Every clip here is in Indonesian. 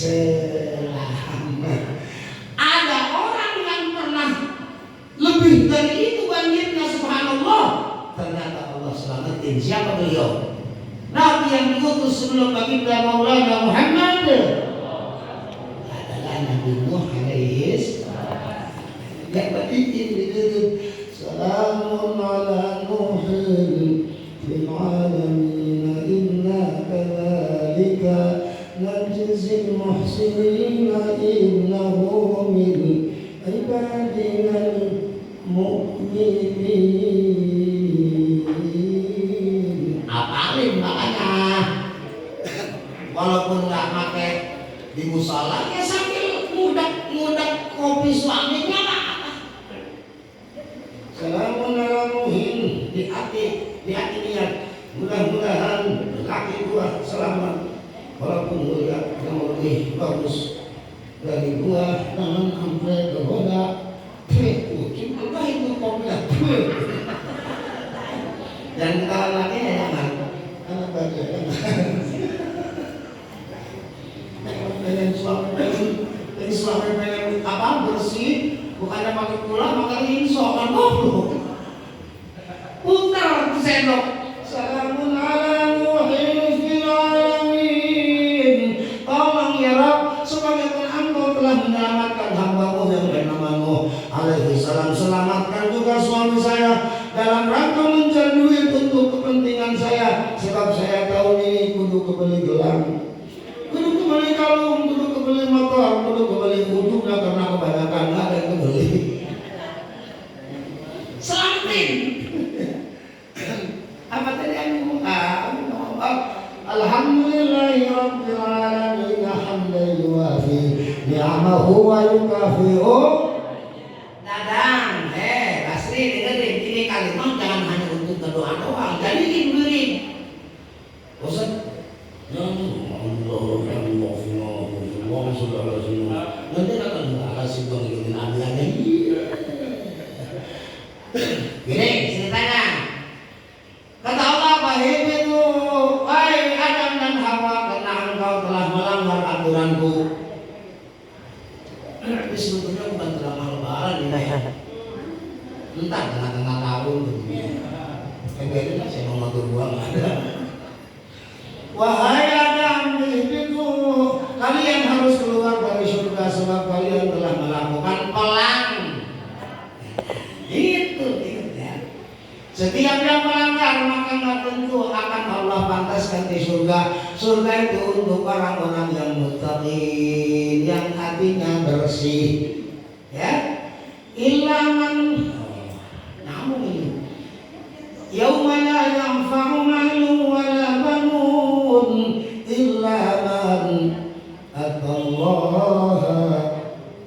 selamat. Ada orang yang pernah lebih dari itu banjirnya, subhanallah. Ternyata Allah selamatin. Siapa beliau? Nabi yang diutus sebelum baginda Maulana Muhammad adalah Nabi Nuh alaihi salam. Yang berikin ditutup salamun ala Nuhin fil alamin inna kadzalika najzil muhsinin innahu min ibadinal mu'minin. Apalin makanya walaupun nggak pakai di musola ya sambil ngudak kopi suaminya lah. Salamun ala Nuhin, di hati niat. Mudah-mudahan laki gua selamat. Walaupun gua yang lebih bagus dari gua, jangan sampai tergoda. Cuma itu kopinya. Dan kalau laki ya jangan. Anak baca jangan. Pengen suami pengen apa bersih, bukannya pakai gula makan inso kan goblok. Putar sendok. Salamun ala Nuhin fil alamin. Tolong ya Rabb, sebagai Engkau telah menyelamatkan hamba-Mu yang bernama Nuh alaihi salam. Selamatkan juga suami saya dalam rangka mencari duit untuk kepentingan saya. Sebab saya tahu ini kudu kebeli gelang, kudu kebeli kalung, kudu kebeli motor, kudu kebeli ujungnya karena kebanyakan nggak ada yang kebeli. Selamatin. Apa tadi yang ngomong? Alhamdulillahi rabbil alamin hamdan yuwafi ni'amahu wa yukafi'u. Dadang, Basri dengerin ini kalimat jangan hanya untuk berdoa doang, jadiin diri. Bosan? Nanti akan mengalasi pengikutin ambilannya. Gini ceritanya. Kata Allah, "Fahibitu, wahai Adam dan Hawa, karena engkau telah melanggar aturanku." Tapi sebetulnya bukan drama lebaran ini ya. Entah tengah-tengah tahun begini. Saya mau ngatur buang ada. Wahai Adam, itu kalian harus keluar dari surga sebab kalian telah melakukan pelang. Itu ya. Setiap yang melanggar maka nggak tentu akan Allah pantaskan di surga. Surga itu untuk orang-orang yang muttaqin, yang hatinya bersih. Ya, ilaman. Namun ini yauma la yanfa'u malun wala banun illa man atallaha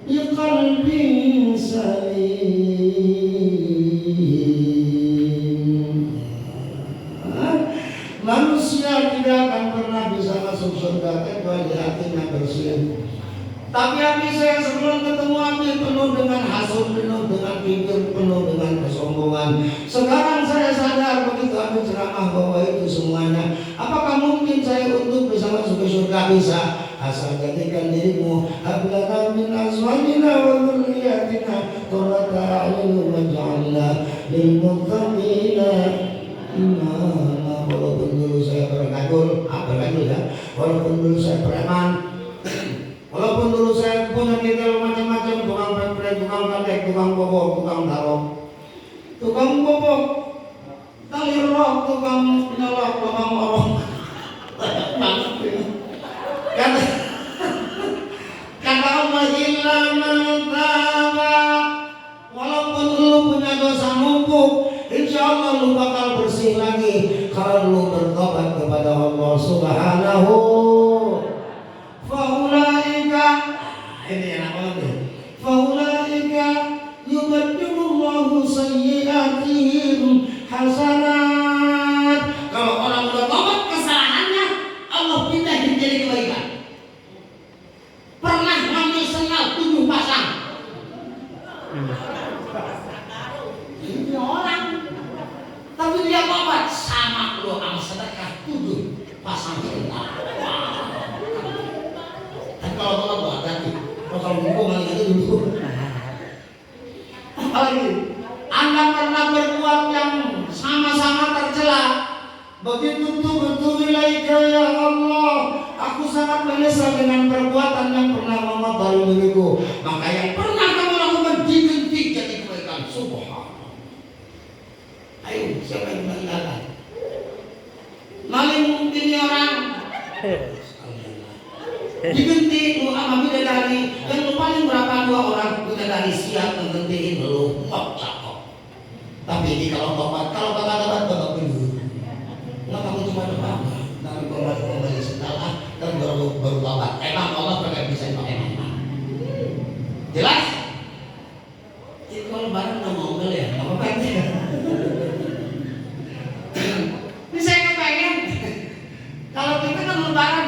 biqalbin salim. Manusia tidak akan pernah bisa masuk surga kecuali hatinya bersih. Tapi hati saya sebelum ketemu api penuh dengan hasud, penuh dengan kibir, penuh dengan kesombongan. Sekarang saya sadar begitu api ceramah bahwa itu semuanya. Apakah mungkin saya untuk bisa masuk ke surga? Bisa. Asal jadikan dirimu hablana min azwajina wa dzurriyyatina qurrata a'yun waj'alna lil muttaqina imama. Walaupun dulu saya bergadul, ya. Walaupun dulu saya preman. Walaupun dulu saya punya titel macam-macam, tukang pempret, tukang kadek, tukang bobok, tukang darok, tukang bobok, tali rok, tukang nyolok, tukang orok. Kata Allah illa man taba. Walaupun lu punya dosa numpuk, insya Allah lu bakal bersih lagi kalau lu bertobat kepada Allah Subhanahu. Faulaika, ini enak banget deh. Faulaika yubaddilullahu sayyi'atihim hasanat. Kalau orang udah tobat kesalahannya, Allah pindahin jadi kebaikan. Pernah ngambil sendal 7 pasang. Ini orang, tapi dia tobat sama lu sama sedekah 7 pasang sendal. Wow. kalau telat tuh hati-hati. Kalau buku maling aja dulu. Apalagi Anda pernah berbuat yang sama-sama tercela. Begitu tubuh ilaika ya Allah, aku sangat menyesal dengan perbuatan yang pernah mengotori diriku. Maka yang pernah kamu lakukan diganti jadi kebaikan. Subhanallah. Ayo, siapa yang meninggalkan? Maling mungkin orang diganti sama bidadari yang paling berapa 2 orang bidadari siap menggantiin lu cakep. Tapi ini kalau tobat bapak dulu. Nggak kamu cuma doang, tapi kembali setelah dan baru tobat. Emang Allah pakai bisa pakai jelas? Itu kalau barang nggak mau ya, nggak apa-apa. Ini saya kepengen kalau kita kan lebaran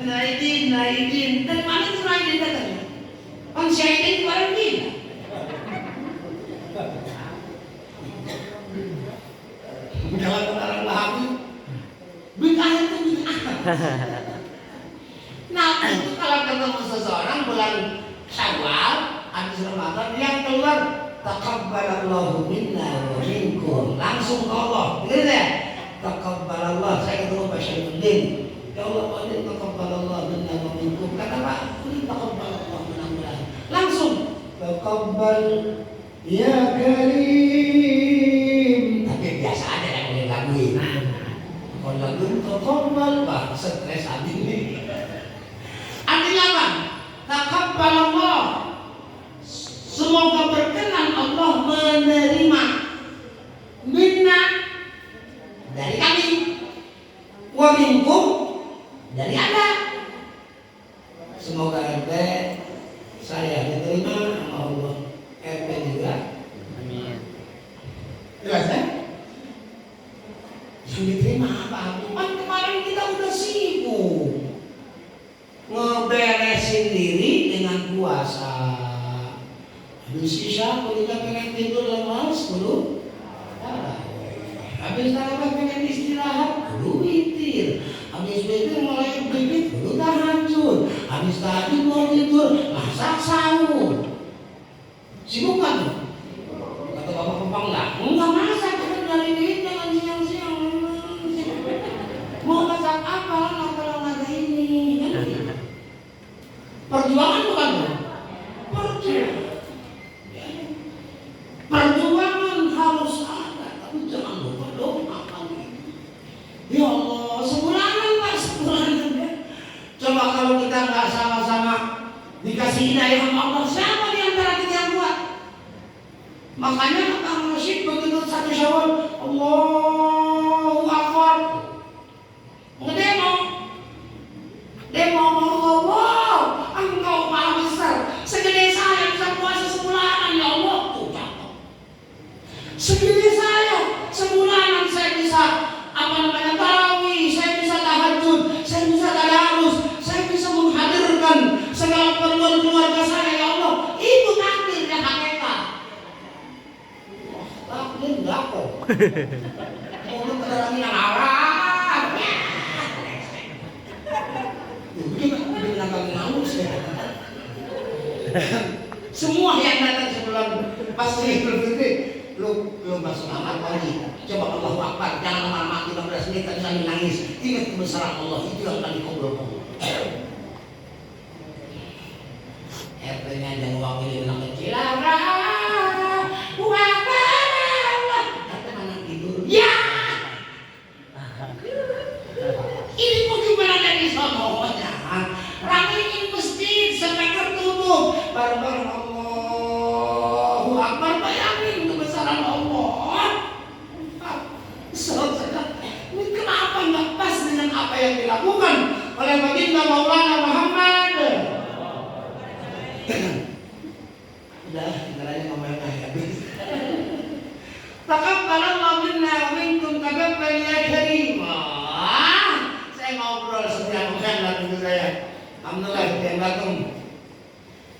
naidin dan mana tuh naidin datangnya? Kan syahidin kemarin gila. Kalau orang Wahabi bid'ah itu bid'ah. Nah itu kalau ketemu seseorang bulan Syawal habis Ramadan yang keluar taqabbalallahu minna wa minkum, langsung ke Allah, begitu ya? Taqabbalallah, saya ketemu Pak Syaifuddin, ya Allah Pak ini taqabbalallah minna wa minkum, kata Pak ini taqabbalallah minna, langsung taqabbal ya karim. Tapi biasa aja yang boleh laguin. Kalau laguin taqabbal, Pak stres habis ini. Artinya apa? Taqabbalallah, semoga berkenan Allah menerima minna dari kami, wa minkum dari Anda. Semoga RT saya diterima sama Allah, RT juga. Amin. Jelas ya? Yang diterima apa? Kan kemarin kita udah sibuk ngeberesin diri dengan puasa. Habis isya kita pengen tidur lemas dulu. Habis tarawih pengen istirahat dulu witir. Habis witir mulai bibit dulu tahajud. Habis tahajud mau tidur masak sahur. Sibuk kan tuh? Kata bapak Pempang enggak masak, kita dari duit jangan siang-siang. Mau masak apa kalau nggak ada ini? Perjuangan bukan? Perjuangan harus ada, tapi jangan lupa doa lagi. Ya Allah, sebulanan Pak, sebulanan ya. Coba kalau kita nggak sama-sama dikasih hidayah sama Allah, siapa di antara kita yang kuat? Makanya Kang Rashid begitu 1 Syawal, Allahu Akbar, ngedemo Allah, Engkau Maha Besar. Segede saya bisa puasa sebulanan, ya Allah. Tuh cakep. Segede saya sebulanan saya bisa tarawih, saya bisa tahajud, saya bisa tadarus, saya bisa menghadirkan segala perluan keluarga saya, ya Allah. Itu takdir yang hakikat. Wah, takdir enggak kok. Mau keterangan yang arah. Semua yang datang sebelum pasti Idul lu masuk amal lagi. Coba Allahu Akbar, jangan lama-lama 15 menit tadi sambil nangis. Ingat kebesaran Allah, itu yang akan dikabulkan. RT-nya jangan uang ini bilang kecil. Uang Allah. Kata mana tidur? Ya. Ini bagaimana dari sononya? Rangin masjid sampai tertutup. Bareng-bareng Allahu Akbar, bayangin kebesaran Allah. Ini kenapa nggak pas dengan apa yang dilakukan oleh baginda Maulana Muhammad? Udah, caranya ngomongin habis. Taqabbalallahu minna wa minkum taqabbal ya karim. Saya ngobrol setiap pekan datang ke saya. Alhamdulillah yang datang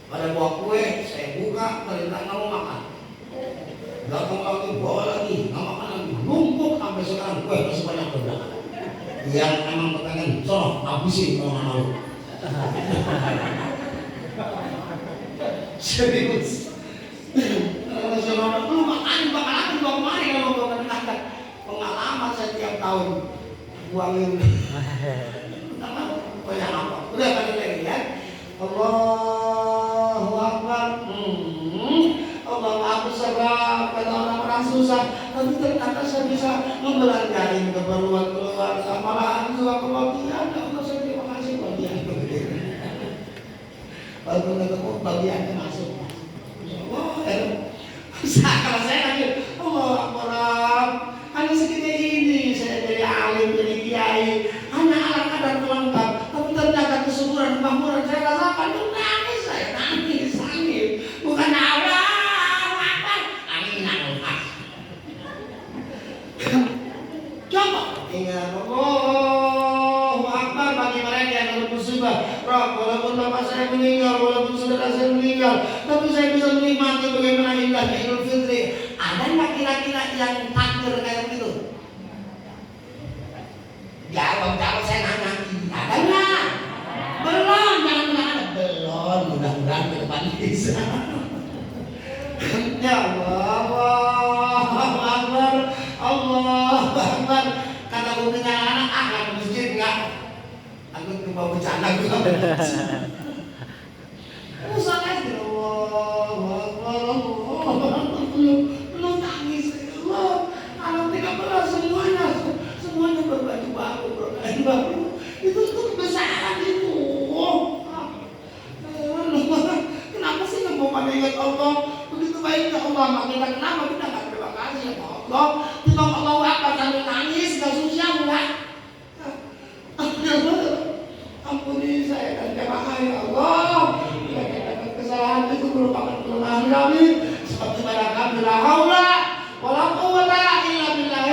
pada bawa kue, saya buka, perintah nggak mau makan. Datang lagi, bawa lagi, nggak makan lagi. Numpuk sampai sekarang kue masih banyak ke belakang. Yang emang kepengen, sono habisin kalau nggak mau. Serius. Nasional lu makanya bakalan gua kemarin kalau gua kenal pengalaman saya tiap tahun buangin. Oh ya apa? Udah kali lagi ya. Allahu Akbar. Allahu Akbar sebab kata orang susah, tapi ternyata saya bisa membelanjain keperluan keluarga, malahan juga kebahagiaan. Allah saya terima kasih bagian begitu. Walaupun ketemu bagiannya masuk. Kalau saya lagi, Allah Akbar, hanya segini ini saya dari alim, dari kiai, hanya ala kadar pelengkap, tapi ternyata kesuburan, kemakmuran saya rasakan, nangis saya, nangis, bukan Allah Akbar, nangis. Coba ingat Allahu Akbar bagi mereka yang bermusibah. Rob, walaupun bapak saya meninggal, walaupun saudara saya meninggal, tapi saya bisa menikmati bagaimana indahnya Idul Fitri. Ada nggak kira-kira yang takdir kayak begitu? Jawab saya nanya. Ada nggak? Belum, jangan ada. Belum, mudah-mudahan ke depan bisa. Ya Allah, Allahu Akbar, Allahu Akbar. Kata gue punya anak, nggak ke masjid nggak? Aku cuma bercanda juga. Usah aja, Allahu Akbar, Allahu Akbar. Belum nangis, Allah. Anak 13 semuanya berbaju baru. Itu kebesaran itu. Kenapa sih nggak mau pada ingat Allah? Begitu baiknya Allah, makanya kenapa kita nggak terima kasih ya Allah? Kita Allah apa sambil nangis, nggak susah nggak? Ampuni saya dan jemaah ya Allah. Dapat kesalahan itu merupakan kelemahan kami. Seperti pada kami la haula wala quwwata illa billah.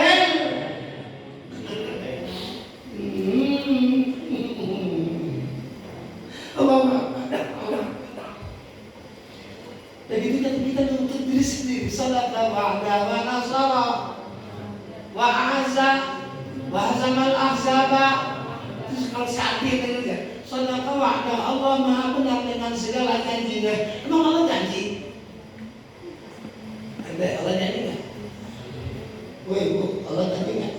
Jadi kita menuntut diri sendiri. Sadaqah wa'ada wa nasara wa azza wa hazamal ahzaba. Terus kalau saat itu ya, sadaqah wa'ada, Allah maha benar dengan segala janjinya. Emang Allah janji? Ada Allah janji nggak? Woi bu, Allah janji nggak?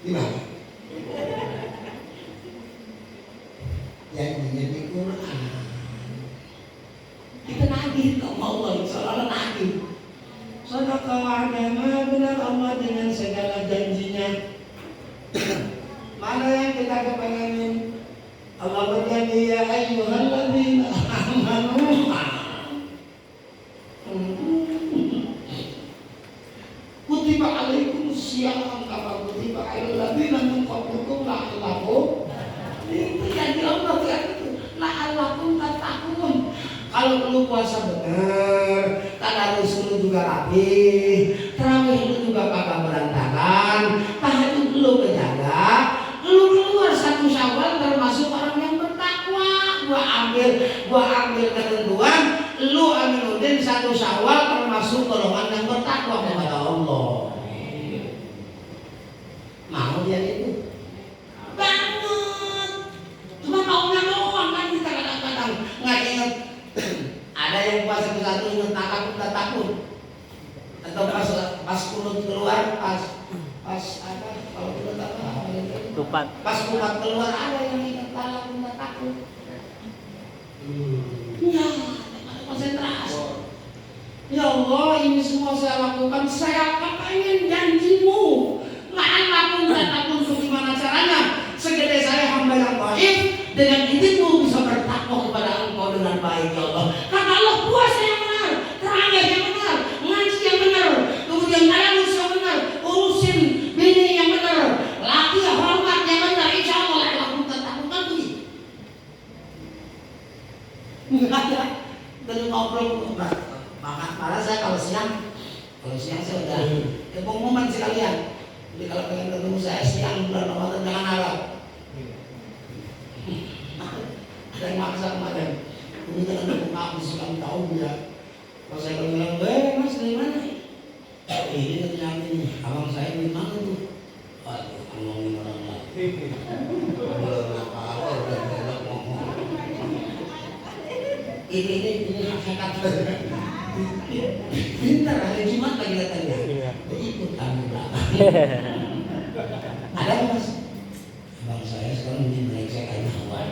Gimana? Janjinya di Quran. Kita nagih sama Allah, seolah-olah nagih. Sadaqah wa'ada, maha benar Allah dengan segala janjinya. Mana yang kita kepengenin? Allah berjanji ya ayyuhalladzina amanu. Kutiba alaikumus syiyam kama kutiba alal ladzina min qablikum la'allakum. Itu janji Allah itu. La'allakum tattaqun. Kalau lu puasa benar, tadarus lu juga rapi, tarawih lu juga kagak berantakan, tahajud lu kejaga, lu keluar 1 Syawal termasuk orang yang bertakwa. Gua ambil ketentuan, lu Aminuddin 1 Syawal termasuk golongan yang bertakwa kepada Allah. Mau dia itu? Banget. Cuma maunya doang kan kita kadang-kadang nggak ingat. Ada yang puasa ke 1 ingat takut. Atau pas kunut keluar, pas apa? Kalau kunut apa? Tupat. Pas kunut keluar ada yang ingat takut. Ya, konsentrasi. Ya Allah, ini semua saya lakukan. Saya pengen janjimu. La'allakum tattaqun. Bagaimana caranya? Segede saya hamba yang baik, dengan izinmu bisa bertakwa kepada Engkau dengan baik ya Allah. Kata Allah, puasa yang benar, terawih yang benar, ngaji yang benar, kemudian tadarus yang benar, urusin bini yang benar, laki hormat yang benar, insya Allah la'allakum tattaqun. Kan begitu. Enggak ada. Dan ngobrol malah saya kalau siang saya udah pengumuman sekalian. Jadi kalau pengen ketemu saya siang bulan Ramadan jangan harap. Ada yang maksa kemarin. Ini jangan ketemu aku suka tahu ya. Kalau saya bilang, mas dari mana? Ini ternyata ini. Abang saya di mana tuh? Waduh, ngomongin orang lain. Belum apa-apa udah ngomong. ini hakikat. Pintar hari Jumat lagi datang ya. Ikut kami belakang. Ada mas? Bang saya sekarang ini naik saya kayak kawan.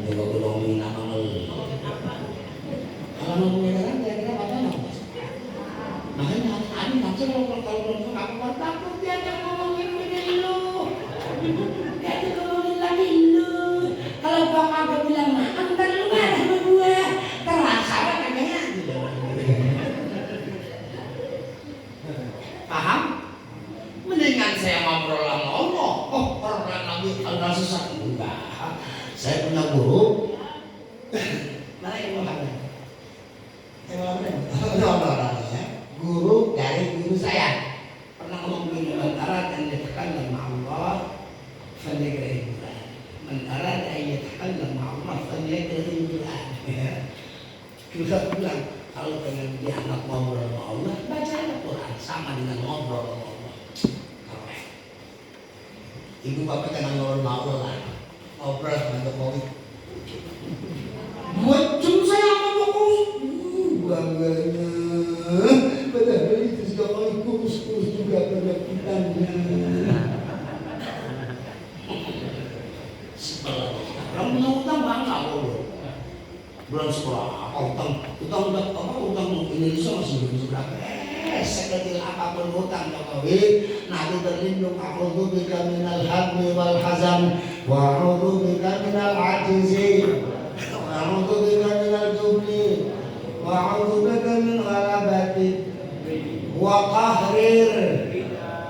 Juga belum minat amal. Kalau ngomongin orang kira-kira apa mas? Makanya hari nanti kalau belum aku takut dia akan ngomongin begini lu. Dia akan ngomongin lagi lu. Kalau bang aku bilang maaf, ntar lu marah sama gue. Terasa kayaknya. Paham? Mendingan saya ngobrol sama Allah. Oh, orang Nabi Allah susah enggak. Saya punya guru. Mana yang mau kamu? Yang mau kamu? Guru dari guru saya pernah ngomong begini, antara dan yatakallam Allah falyakrih Quran, antara dan yatakallam Allah falyakrih Quran. Kita bilang kalau pengen dianggap ngobrol sama Allah, baca Al-Quran sama dengan ngobrol sama Allah. Keren. Ibu bapak jangan ngobrol sama Allah, ngobrol sama Jokowi. Macam saya sama Jokowi, bangganya. Padahal itu Jokowi kurus-kurus juga pada kitanya. Orang punya utang bangga loh. Belum seberapa utang Indonesia masih belum seberapa. Sekecil apapun utang Jokowi, nanti terlindung. A'udzu bika minal hammi wal hazan, wa a'udzu bika minal ajzi, wa a'udzu bika minal jubni, wa a'udzu bika min ghalabati wa qahrir.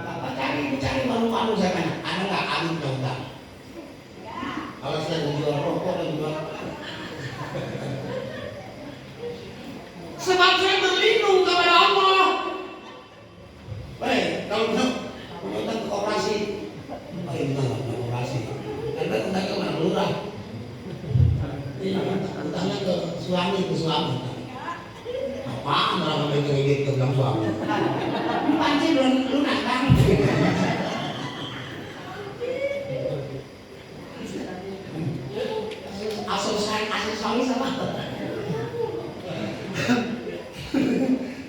Apa cari malu-malu saya kan? Ada nggak alim utang? Kalau saya jual rokok dan jual. Sebab saya berlindung kepada Allah. Baik, kalau kita ke operasi, baik kita nggak operasi. Karena kita ke mana lurah. Utangnya ke suami. Apaan malah ngedit ke bilang suami? Panci belum lunas kan? Asal suami sama.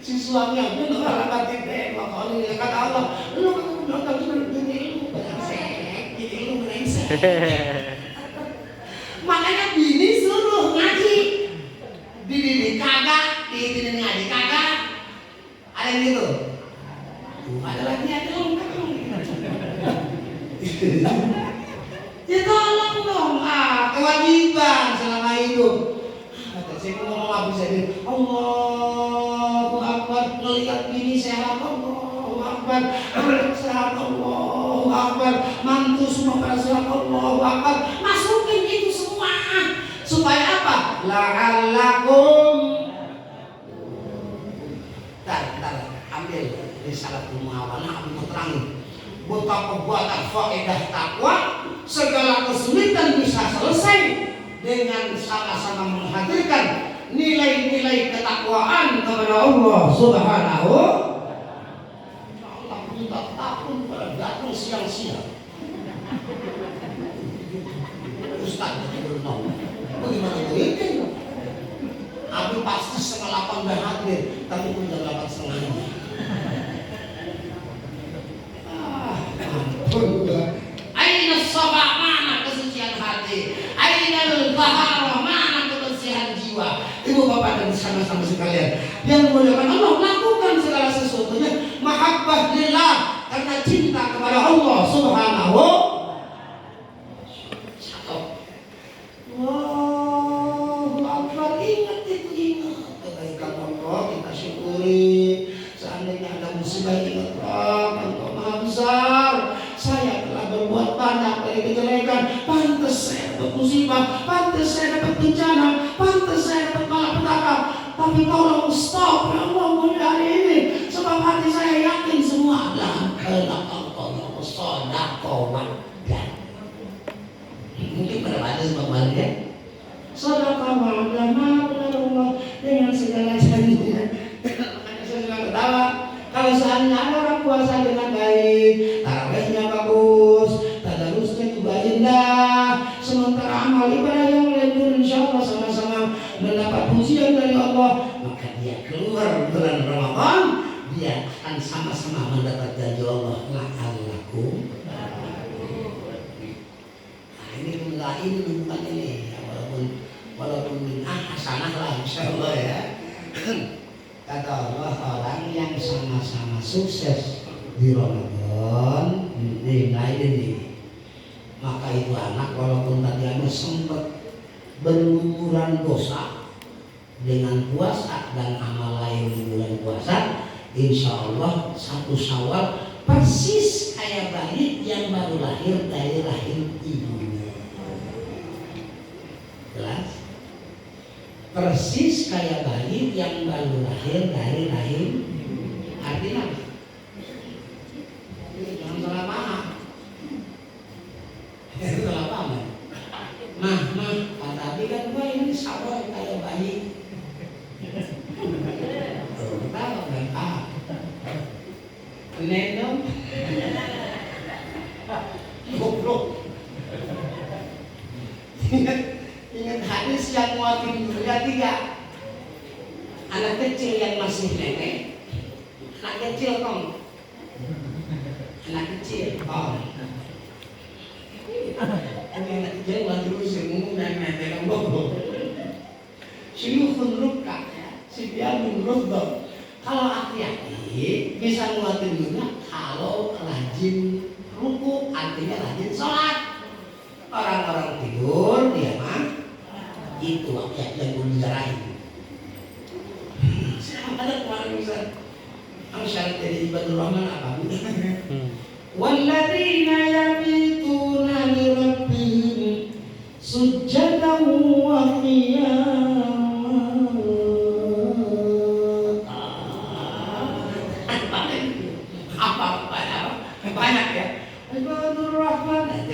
Si suami aku nggak rapat deh, makanya kata Allah, lu nonton begini lu brengsek. Makanya bini suruh ngaji, bini kagak, bini ngaji kagak, ada yang gitu. Ada lagi ada lengkap. Ya tolong dong, kewajiban selama hidup. Saya ngomong apa saya Allahu Akbar, ngelihat bini sehat, Allahu Akbar, anak sehat, Allahu Akbar, mantu semua pada sehat, Allahu Akbar. Masukin itu semua supaya apa? La'allakum. Tar, ambil risalah Muawana, ambil terangin betapa buatan faedah takwa, segala kesulitan bisa selesai dengan sama-sama menghadirkan nilai-nilai ketakwaan kepada Allah Subhanahu. Allah minta takut pada datang siang-siang. Ustaz berenang. Bagaimana itu? Abi pasti 7:30 udah hadir, tapi pun jam 8:30. Aina sabah, mana kesucian hati? Aina al-taharah, mana kebersihan jiwa? Ibu bapak dan sama-sama sekalian yang muliakan Allah, lakukan segala sesuatunya mahabbah lillah, karena cinta kepada Allah Subhanahu. Allahu Akbar, ingat kebaikan Allah, kita syukuri. Seandainya ada musibah, ingatlah Engkau Maha Besar. Saya telah berbuat banyak dari kejelekan, pantas saya dapat musibah, pantas saya dapat bencana, pantas saya dapat malapetaka. Tapi tolong stop ya Allah mulai hari ini, sebab hati saya yakin semua adalah kelak Engkau yang sedekah. Mungkin pada pada sebab ya. Sedekah Allah dengan segala janjinya. Makanya saya suka ketawa. Kalau seandainya ada orang puasa dengan baik, tarawihnya bagus, tadarusnya juga indah, sementara amal ibadah yang lain pun insya Allah sama-sama mendapat dia keluar bulan Ramadan, dia akan sama-sama mendapat janji Allah la'allakum. Nah ini bukan ini ya, walaupun hasanah lah insyaallah ya. Kata Allah, orang yang sama-sama sukses di Ramadan ini, maka itu anak walaupun tadi sempat berguguran dosa dengan puasa dan amal lain di bulan puasa, insya Allah 1 Syawal persis kayak bayi yang baru lahir dari rahim ibunya. Jelas? Persis kayak bayi yang baru lahir dari rahim. Artinya apa? Jangan salah paham. Itu salah paham. Tapi kan gue ini sama kayak bayi. Tahu kan? Nenong, goblok. Ingat hadis yang muatin dunia 3. Anak kecil yang masih nenek, anak kecil kong, anak kecil kong. Anak kecil baru semua nenek yang goblok. Syuhun rukak, si biarun rukak. Kalau aki-aki bisa nguatin dunia kalau rajin ruku, artinya rajin sholat. Orang-orang tidur dia mah itu aki-aki yang gue bicarain. Ada kemarin Ustaz, syarat jadi ibadur rahman apa? Walladzina yabituna li rabbihim sujjadan wa qiyaman. Banyak ya. Ibadur rahman.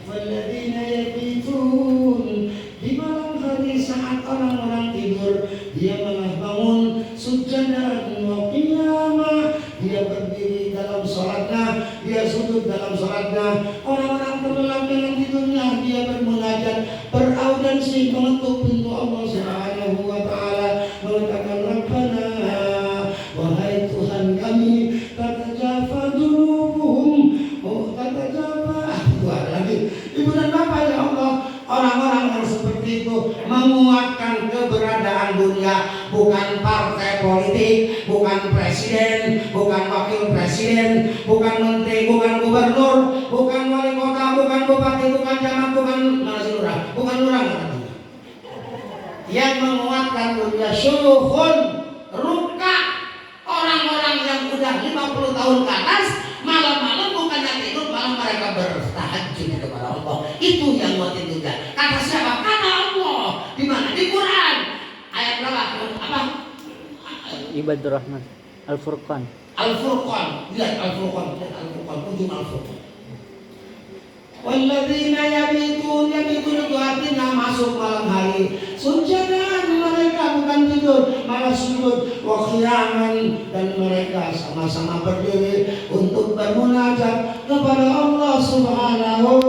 Walladzina yabitun, di malam hari saat orang-orang tidur dia malah bangun sujjadan wa qiyama, dia berdiri dalam salatnya, dia sujud dalam salatnya. Orang-orang terlelap dengan tidurnya dia bermunajat, beraudensi mengetuk pintu Allah Subhanahu wa taala, mengatakan Rabbana, wahai Tuhan kami, tatajafa junubuhum, tatajafa. Ibu dan bapak ya Allah, orang-orang yang seperti itu menguatkan keberadaan dunia, bukan partai politik, bukan presiden, bukan wakil presiden, bukan menteri, bukan gubernur, bukan wali kota, bukan bupati, bukan camat, bukan lurah, bukan lurah. Yang menguatkan dunia syuhun ruka, orang-orang yang udah 50 tahun ke atas, malam-malam bukannya tidur, malam mereka bertahajud kepada Allah. Itu yang nguatin juga. Kata siapa? Kata Allah. Di mana? Di Quran. Ayat berapa? Apa? Ibadur Rahman. Al-Furqan. Al-Furqan. Lihat Al-Furqan. Al-Furqan. Ujung Al-Furqan. Walladzina yabitun itu artinya masuk malam hari. Sujjadan, mereka bukan tidur, malah sujud. Wa qiyaman, dan mereka sama-sama berdiri untuk bermunajat kepada Allah Subhanahu